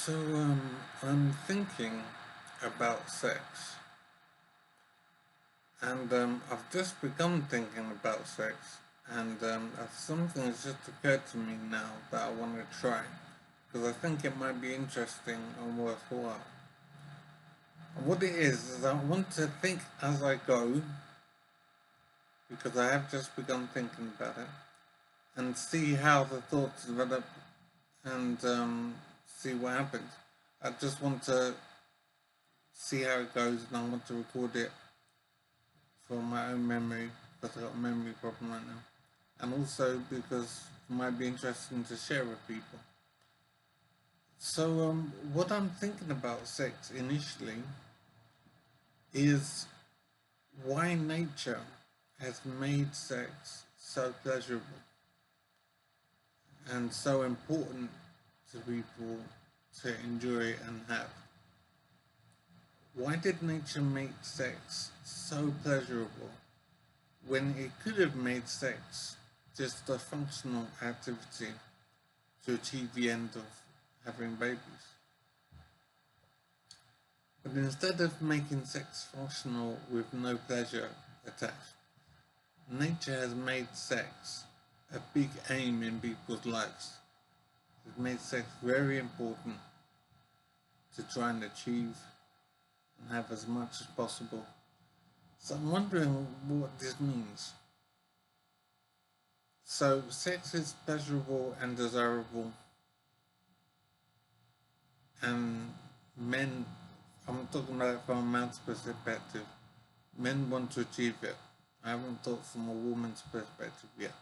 I'm thinking about sex, and I've just begun thinking about sex, and something has just occurred to me now that I want to try, because I think it might be interesting and worthwhile. And what it is I want to think as I go, because I have just begun thinking about it, and see how the thoughts develop, and see what happens. I just want to see how it goes, and I want to record it for my own memory because I've got a memory problem right now, and also because it might be interesting to share with people. What I'm thinking about sex initially is why nature has made sex so pleasurable and so important to people to enjoy and have. Why did nature make sex so pleasurable when it could have made sex just a functional activity to achieve the end of having babies? But instead of making sex functional with no pleasure attached, nature has made sex a big aim in people's lives. It's made sex very important to try and achieve and have as much as possible. So I'm wondering what this means. So sex is pleasurable and desirable, and men, I'm talking about it from a man's perspective, men want to achieve it. I haven't thought from a woman's perspective yet.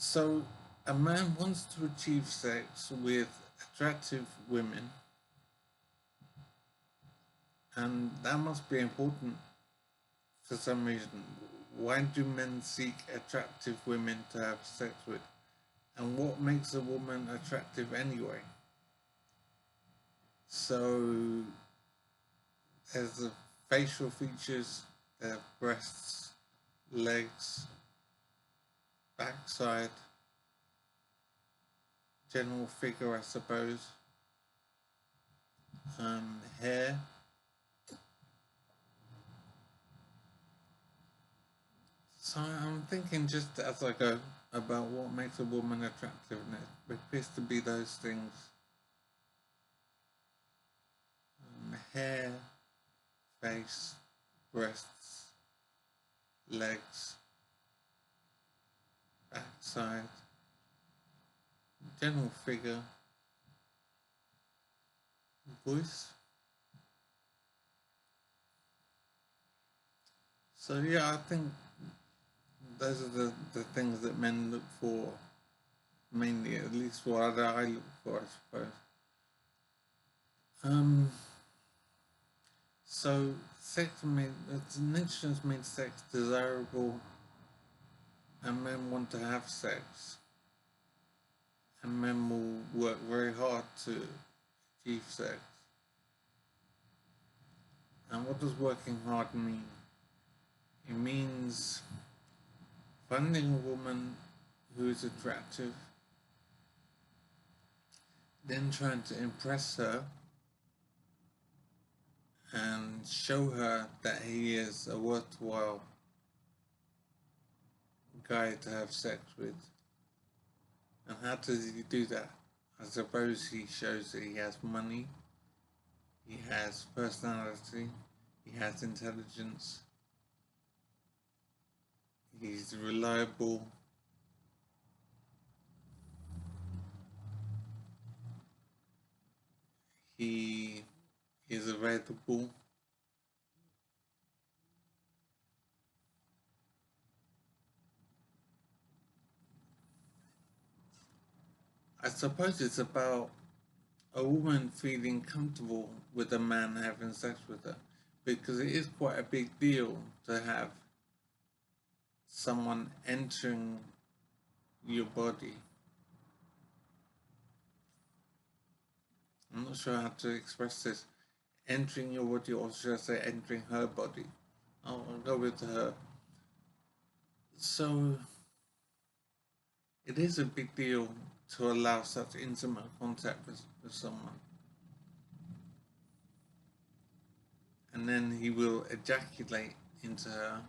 So a man wants to achieve sex with attractive women, and that must be important for some reason. Why do men seek attractive women to have sex with? And what makes a woman attractive anyway? So there's the facial features, there are breasts, legs, backside, general figure, I suppose, hair. So I'm thinking just as I go about what makes a woman attractive, and it appears to be those things: hair, face, breasts, legs, backside, general figure, voice. So yeah, I think those are the things that men look for mainly, at least what I look for, I suppose. Um, so nature has made sex desirable, and men want to have sex, and men will work very hard to achieve sex. And what does working hard mean? It means finding a woman who is attractive, then trying to impress her and show her that he is a worthwhile guy to have sex with. And how does he do that? I suppose he shows that he has money, he has personality, he has intelligence, he's reliable, he is available. I suppose it's about a woman feeling comfortable with a man having sex with her, because it is quite a big deal to have someone entering your body. I'm not sure how to express this. Entering your body, or should I say entering her body? I'll go with her. So it is a big deal to allow such intimate contact with someone. And then he will ejaculate into her.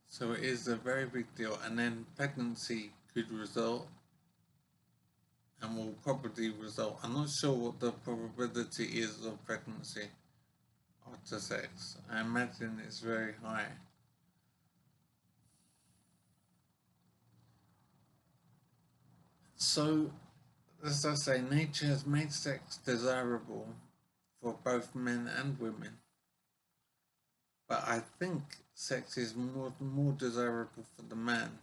So it is a very big deal. And then pregnancy could result and will probably result. I'm not sure what the probability is of pregnancy after sex. I imagine it's very high. So, as I say, nature has made sex desirable for both men and women. But I think sex is more desirable for the man.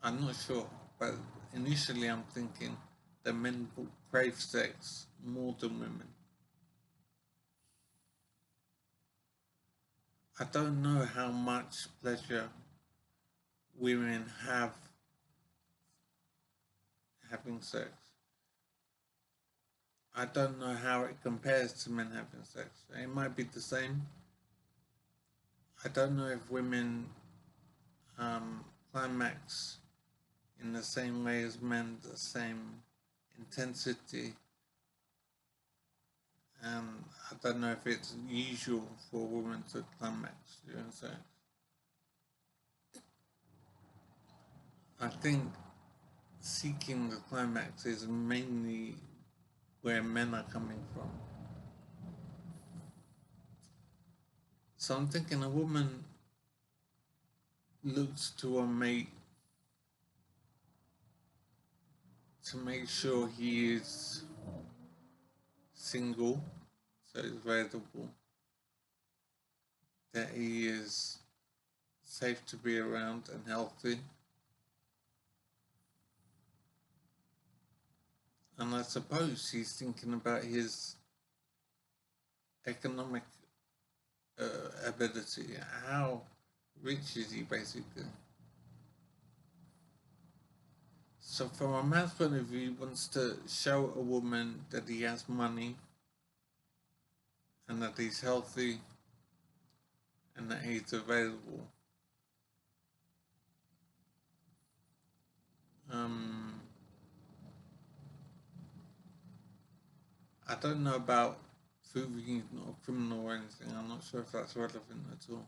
I'm not sure, but initially I'm thinking that men crave sex more than women. I don't know how much pleasure women have having sex. I don't know how it compares to men having sex. It might be the same. I don't know if women climax in the same way as men, the same intensity. And I don't know if it's usual for a woman to climax during sex. I think seeking the climax is mainly where men are coming from. So I'm thinking a woman looks to a mate to make sure he is single, so he's available, that he is safe to be around and healthy. And I suppose he's thinking about his economic ability. How rich is he, basically? So from a man's point of view, he wants to show a woman that he has money and that he's healthy and that he's available. I don't know about proving he's not a criminal or anything. I'm not sure if that's relevant at all.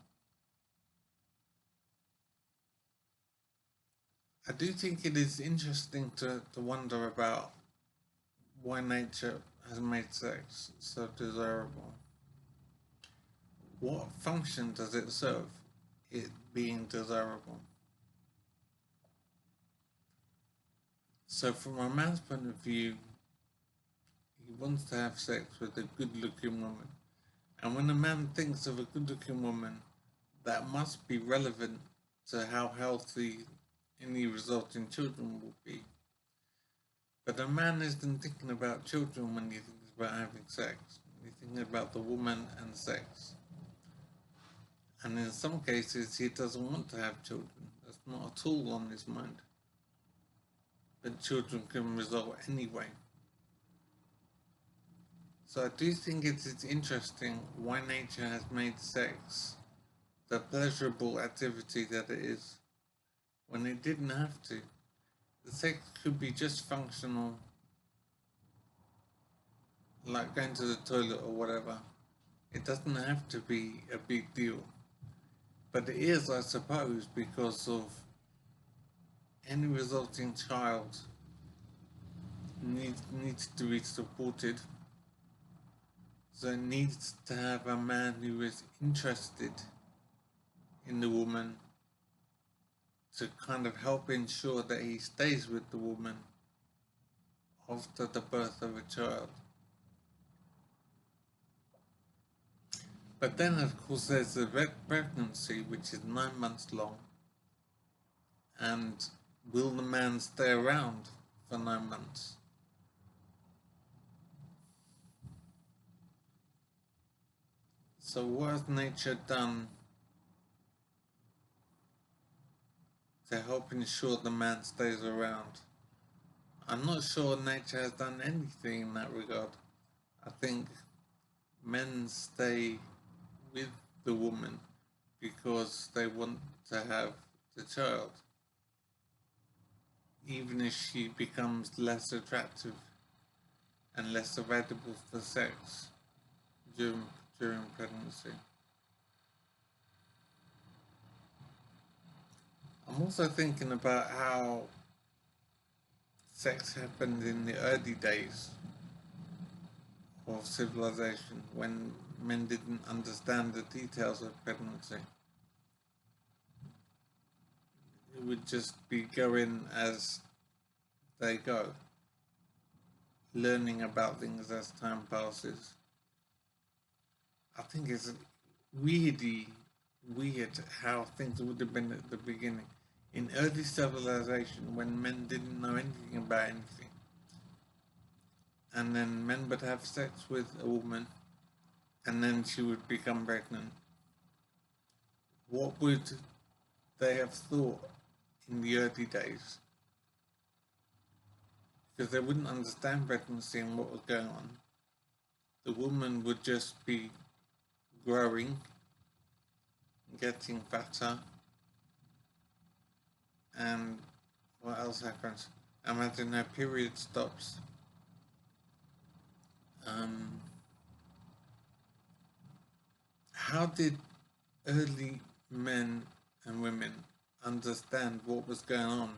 I do think it is interesting to wonder about why nature has made sex so desirable. What function does it serve, it being desirable? So from a man's point of view, he wants to have sex with a good-looking woman. And when a man thinks of a good-looking woman, that must be relevant to how healthy any resulting children will be. But a man isn't thinking about children when he thinks about having sex. He's thinking about the woman and sex. And in some cases, he doesn't want to have children. That's not at all on his mind. But children can result anyway. So I do think it is interesting why nature has made sex the pleasurable activity that it is, when it didn't have to. The sex could be just functional, like going to the toilet or whatever. It doesn't have to be a big deal. But it is, I suppose, because of any resulting child needs to be supported. So it needs to have a man who is interested in the woman to kind of help ensure that he stays with the woman after the birth of a child. But then, of course, there's the pregnancy, which is 9 months long. And will the man stay around for 9 months? So what has nature done to help ensure the man stays around? I'm not sure nature has done anything in that regard. I think men stay with the woman because they want to have the child, even if she becomes less attractive and less available for sex during, during pregnancy. I'm also thinking about how sex happened in the early days of civilization when men didn't understand the details of pregnancy. It would just be going as they go, learning about things as time passes. I think it's weirdly weird how things would have been at the beginning. In early civilization, when men didn't know anything about anything, and then men would have sex with a woman, and then she would become pregnant. What would they have thought in the early days? Because they wouldn't understand pregnancy and what was going on. The woman would just be growing, getting fatter, and what else happens? Imagine her period stops. How did early men and women understand what was going on